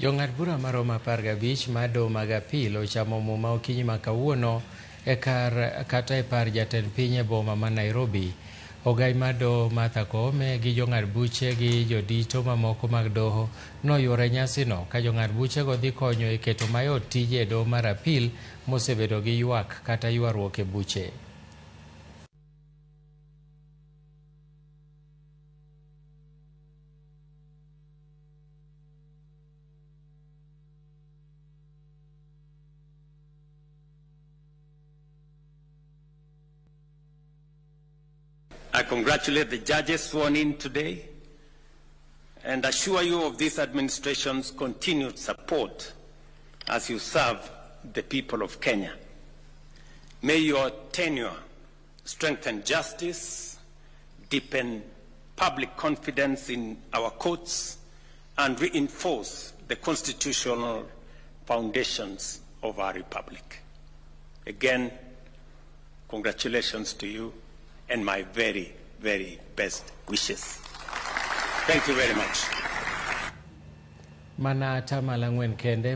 Jong'ad bura maromo 15 mado mag apil ochamo muma okinyi ma kawuono kata e par jatend piny e boma ma Nairobi. Ogai mado Martha Koome gi jong'ad buche gi jodito mamoko mag doho noyuoro nyasino ka jong'ad buchego dhi konyo e keto mayot tije e doho mar apil mosebedo gi ywak kata ywaruok e buche. I congratulate the judges sworn in today and assure you of this administration's continued support as you serve the people of Kenya. May your tenure strengthen justice, deepen public confidence in our courts, and reinforce the constitutional foundations of our republic. Again, congratulations to you and my very, very best wishes. Thank you very much. Mana atamalo 4 kende